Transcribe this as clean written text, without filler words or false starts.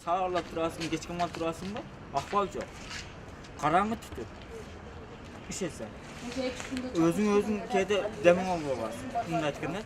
sağırlap turasın, geçkin turasın mı? Ahval yok. Karanlık tutup. İşese. Özün kede demin olma var. Bunu aytkanlar.